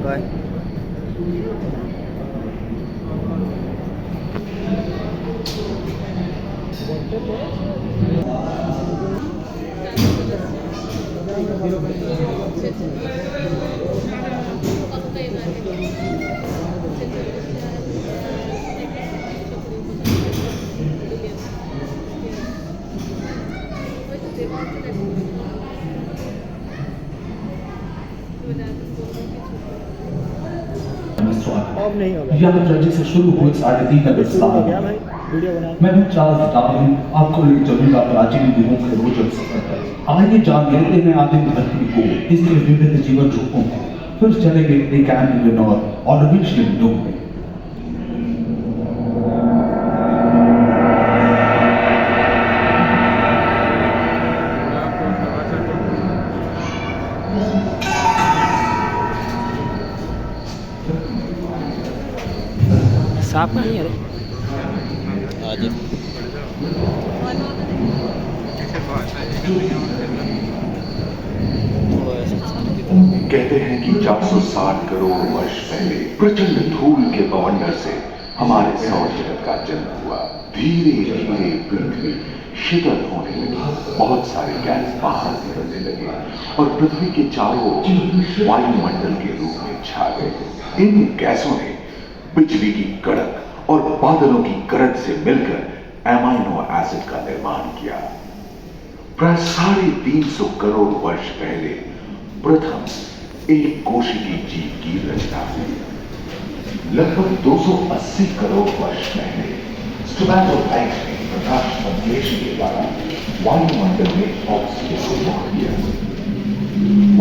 coi. अब नहीं होगा। यात्रा से शुरू हुई 3.5 अगस्त मैं भी चार्ल्स डार्विन आपको ले चलूंगा प्राचीन दिनों के रोचक सफर पर। आइए जान लेते हैं आदिम धरती को, इसके विविध जीवन रूपों को। फिर चलेंगे एक कैम्पियन और ऑर्डिनेशन युग में। साफ नहीं है आज। कहते हैं कि 460 करोड़ वर्ष पहले प्रचंड धूल के बवंडर से हमारे सौर जगत का जन्म हुआ। धीरे धीरे पृथ्वी शीतल होने लगी, बहुत सारे गैस बाहर निकलने लगे और पृथ्वी के चारों ओर वायुमंडल के रूप में छा गए। इन गैसों ने बिजली की कड़क और बादलों की गरज से मिलकर एमाइनो एसिड का निर्माण किया। प्राय 350 करोड़ वर्ष पहले प्रथम एक कोशिकीय जीव की रचना हुई। लगभग 280 करोड़ वर्ष पहले स्टोमैटोफाइट्स ने प्रकाश संश्लेषण के द्वारा वायुमंडल में ऑक्सीजन को रोक दिया।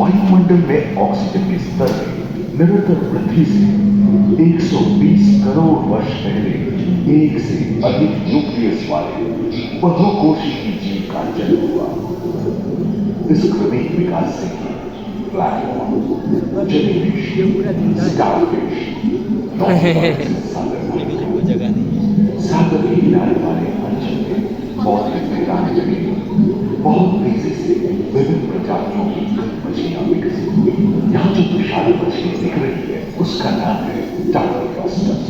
वायुमंडल में ऑक्सीजन के स्तर में निरंतर वृद्धि से 120 करोड़ वर्ष पहले एक से अधिक न्यूक्लियस वाले बहुकोशिकीय जीव का जन्म हुआ। इस क्रमिक विकास से प्लैंक्टन, जेलीफिश, स्टारफिश, सागर के किनारे वाले अंचल में पौधे फैलाने लगे। बहुत तेजी से विभिन्न प्रजातियों की मछलियां विकसित हुई। यहाँ जो विशाल मछली दिख रही है उसका नाम है टार्कोफास्टस।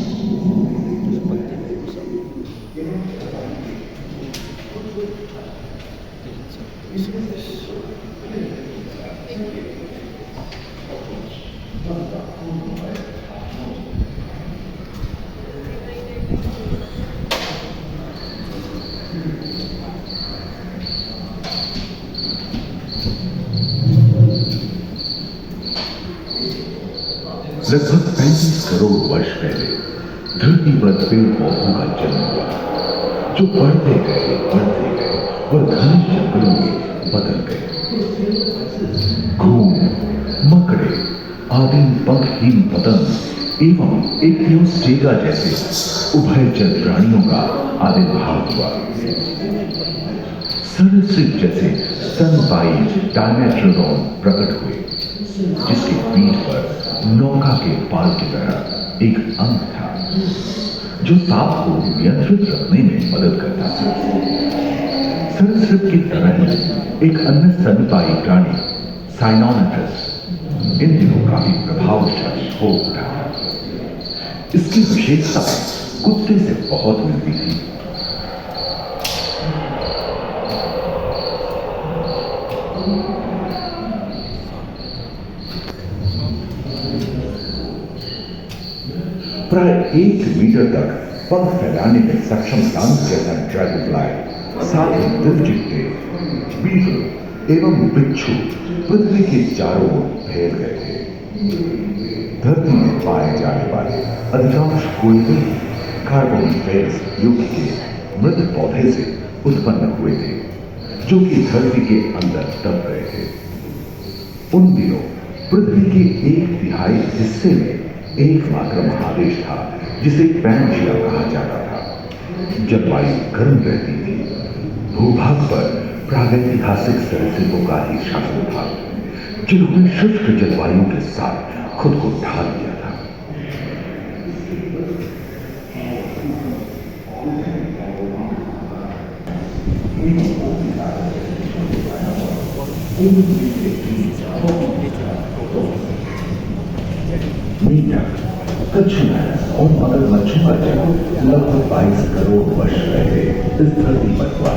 लगभग 35 करोड़ वर्ष पहले धरती पर पेड़ पौधों का जन्म हुआ, जो बढ़ते गए और घने जंगलों में बदल गए। घूम, मकड़े, आदिम पंखहीन पतंग एवं एक्टियोस्टेगा जैसे उभयचर प्राणियों का आविर्भाव हुआ। सरीसृप जैसे स्तनपायी डायमेट्रोडॉन प्रकट हुए, जिसके पीठ पर नौका के पाल की तरह एक अंग था, जो सांप को नियंत्रित रखने में मदद करता था। सरीसृप की तरह ही एक अन्य स्तनपायी प्राणी साइनोमेट्रस इन दिनों काफी प्रभावशाली हो उठा। इसकी विशेषता कुत्ते से बहुत मिलती थी। प्राय 1 मीटर तक पंख फैलाने में सक्षम डांस जैसा ड्रैगनफ्लाई, साथ ही दिलचिट्टे, बीटल एवं बिच्छू पृथ्वी के चारों ओर फैल गए थे। धरती में पाए जाने वाले अधिकांश कोयले कार्बोनिफेरस युग के मृत पौधे से उत्पन्न हुए थे, जो कि धरती के अंदर दब गए थे। उन दिनों पृथ्वी के 1/3 हिस्से में एकमात्र महादेश था, जिसे पैंजिया कहा जाता था। जलवायु गर्म रहती थी। भूभाग पर प्रागैतिहासिक सरीसृपों का ही शासन था, जिन्होंने शुष्क जलवायु के साथ खुद को ढाल लिया था। मीटर, कछुआ और मगरमच्छों का जन्म लगभग 22 करोड़ वर्ष पहले इस धरती पर हुआ।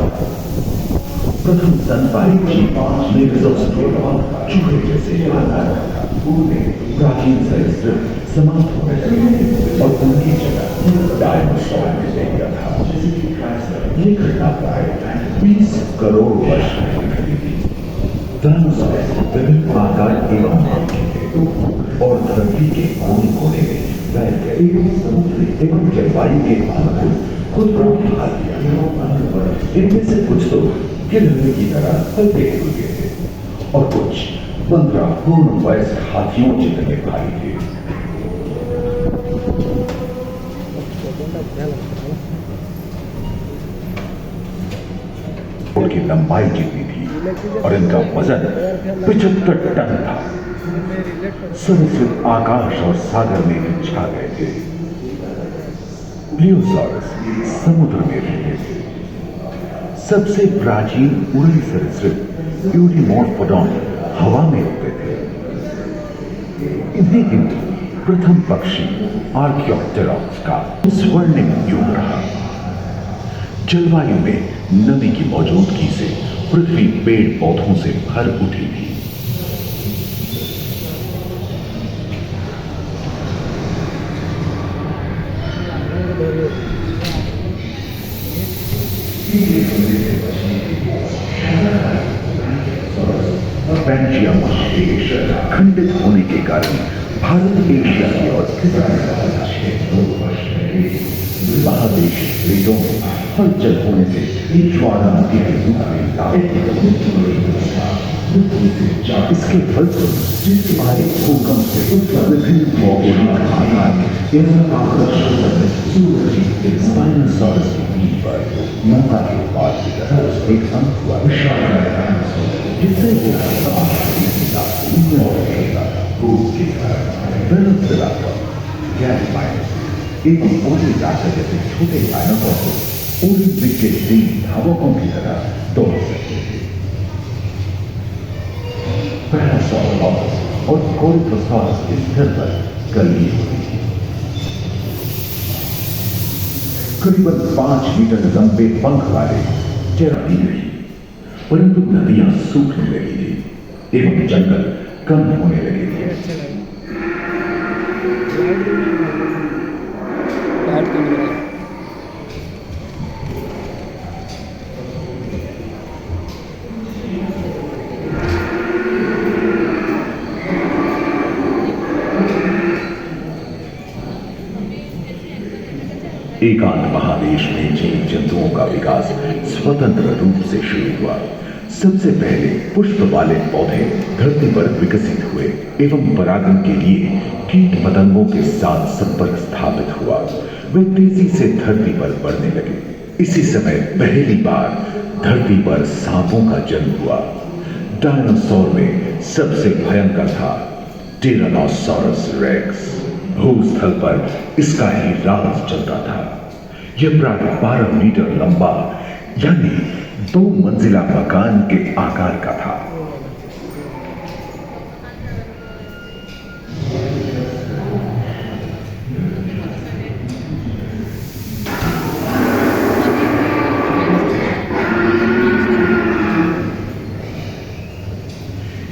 प्रथम स्तनपायी जीव मेगालोस्ट्रोडॉन चूहे जैसे आकार का प्राचीन सरीसृप समाप्त होने लगे और उनकी जगह डायनासोर ने ले लिया था। ये घटना प्राय 20 करोड़ वर्ष पहले घटी थी। डायनासोर विभिन्न आकार एवं रंग के थे और धरती के कोने कोने में फैल गए। समुद्री एवं जलवायु के अनुकूल खुद को ढाल दिया। इनमें से कुछ तो गिरने की तरह चलते हुए थे और कुछ 15 पूर्ण वयस्क हाथियों जितने भारी थे। उनकी लंबाई जितनी थी और इनका वजन 75 टन था। समुद्र आकाश और सागर में छा गए थे। प्लियोसाउरस समुद्र में रहते थे। सबसे प्राचीन उड़न सरीसृप यूडीमोर्फोडॉन हवा में उड़ते थे। इन्हीं दिनों प्रथम पक्षी आर्कियोप्टेरॉक्स का स्वर्णिम युग रहा। जलवायु में नमी की मौजूदगी से पृथ्वी पेड़ पौधों से भर उठी थी। बेल्जियम देश खंडित होने के कारण भारत एशिया की ओर महादेश वेदों में हलचल होने से ज्वालामुखी के रूप में इसके फलस्वरूप आए भूकंप से विभिन्न भौगोलिक आकार एवं आकर्षण सूरज के स्पाइनोसॉरस की पीठ पर नौका के बाद की तरह एक अंक हुआ जिससे एवं ओली जाकर जैसे छोटे डायनासोर को ओलंपिक के 3 धावकों की तरह दौड़ सकते थे। पैरासॉरस और कोरिथोसॉरस के सिर पर कली होती थी। करीबन 5 मीटर लंबे पंख वाले चराई रही, परंतु नदियां सूखने लगी थी एवं जंगल कम होने लगे थे। एकांत महादेश में जीव जंतुओं का विकास स्वतंत्र रूप से शुरू हुआ। सबसे पहले पुष्प वाले पौधे धरती पर विकसित हुए एवं परागण के लिए कीट पतंगों के साथ संपर्क स्थापित हुआ। वे तेजी से धरती पर बढ़ने लगे। इसी समय पहली बार धरती पर सांपों का जन्म हुआ। डायनासोर में सबसे भयंकर था टिरानोसॉरस रेक्स। भूस्थल पर इसका ही राज चलता था। यह प्राय 12 मीटर लंबा यानी 2 मंजिला मकान के आकार का था।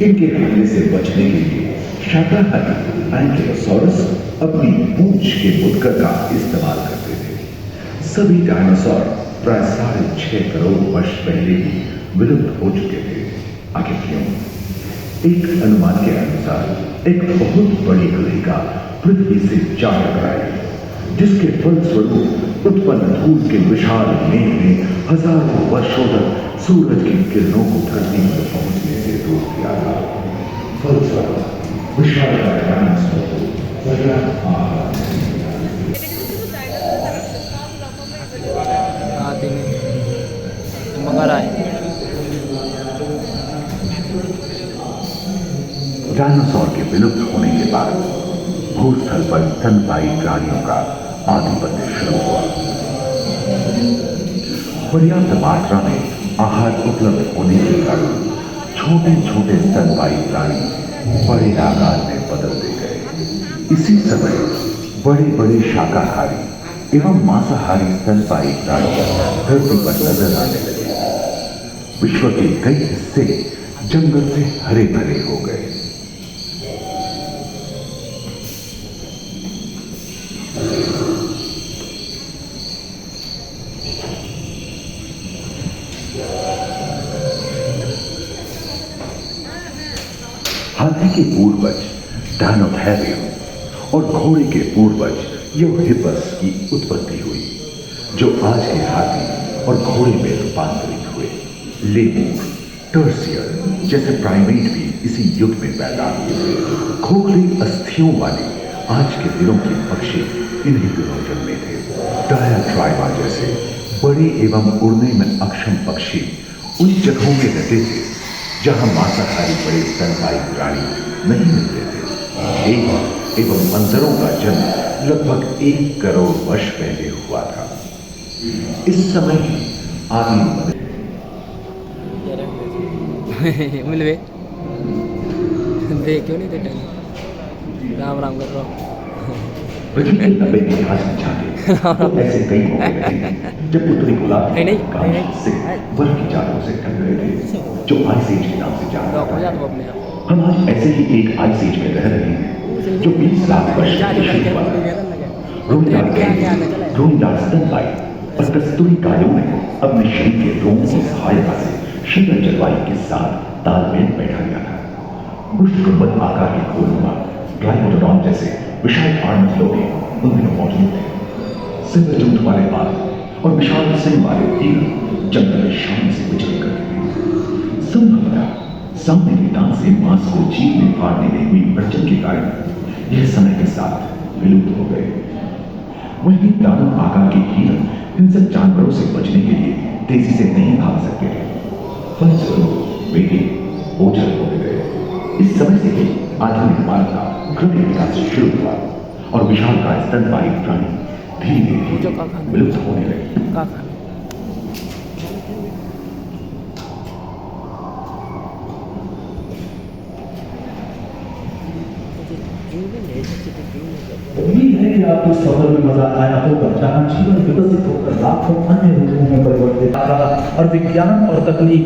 इनके हमले से बचने के लिए शाकाहारी एंकिलोसॉरस अपनी पूंछ के मुद्गर का इस्तेमाल करते थे। सभी डायनासोर प्राय 6.5 करोड़ वर्ष पहले ही विलुप्त हो चुके थे। आखिर क्यों? एक अनुमान के अनुसार एक बहुत बड़ी गलहिका पृथ्वी से जा टकराई, जिसके फलस्वरूप उत्पन्न धूल के विशाल मेघ ने हजारों वर्षों तक सूरज की किरणों को धरती पर पहुंचने से रोक दिया था। फलस्वरूप विशाल डायनासोर को डायनासोर के विलुप्त होने के बाद भूस्थल पर स्तनपायी प्राणियों का आधिपत्य शुरू हुआ। पर्याप्त मात्रा में आहार उपलब्ध होने के कारण छोटे छोटे स्तनपायी प्राणी बड़े आकार में बदलते गए। इसी समय बड़े बड़े शाकाहारी एवं मांसाहारी स्तनपायी प्राणी धरती पर नजर आने लगे। विश्व के कई हिस्से जंगल से हरे भरे हो गए। हाथी के पूर्वज डायनोथेरियम और घोड़े के पूर्वज यूहिपस की उत्पत्ति हुई, जो आज के हाथी और घोड़े में रूपांतरित हुए। लेमूर, टर्सियर जैसे प्राइमेट भी इसी युग में पैदा हुए। खोखली अस्थियों वाले आज के दिनों के पक्षी इन्हीं दिनों जन्मे थे। डायाट्राइबा जैसे बड़े एवं उड़ने में अक्षम पक्षी उन जगहों में रहते थे जहां मांसाहारी बड़े स्तनपायी प्राणी नहीं मिलते थे। एक एवं मंजरों का जन्म लगभग 1 करोड़ वर्ष पहले हुआ था। इस समय की आदि मिलवे देख क्यों नहीं देखेंगे? राम राम कर रहा हूँ। पृथ्वी के 90 इतिहास में जाते तो ऐसे कई मौके रहे जब उत्तरी गोलार्ध से बर्फ की चादरों से ढक गए थे, जो आइस एज के नाम से जाना जाता है। हम आज ऐसे ही एक आइस एज में रह रहे हैं जो 20 लाख वर्ष पहले हुआ था। रोहिंदास स्तनपायी और कस्तूरी कायों ने अपने शरीर के रोमों की सहायता से शीतल जलवायु के साथ तालमेल बैठा दिया था। गुष्ठ आकार के खोलनुमा ट्राइकोडोन जैसे विशाल आर्मलों भी उन दिनों मौजूद थे। सिंह जूट वाले बाल और विशाल सिंह वाले तीर जंगल में शान से विचरण करते थे। संभवतः सामने के दांत से मांस को जीभ में फाड़ने में हुई अड़चन के कारण यह समय के साथ विलुप्त हो गए। वहीं दानव आकार के हिरण हिंसक जानवरों से बचने के लिए तेजी से नहीं भाग सकते थे। फलस्वरूप वे ओझल हो गए। इस समय से ही आधुनिक मानव का क्रमिक विकास शुरू हुआ और विशालकाय स्तनपायी प्राणी धीरे धीरे विलुप्त होने लगे। उम्मीद है कि आपको इस सफर में मजा आया होगा, जहां जीवन विकसित होकर लाखों अन्य रूपों में परिवर्तित होगा और विज्ञान और तकनीक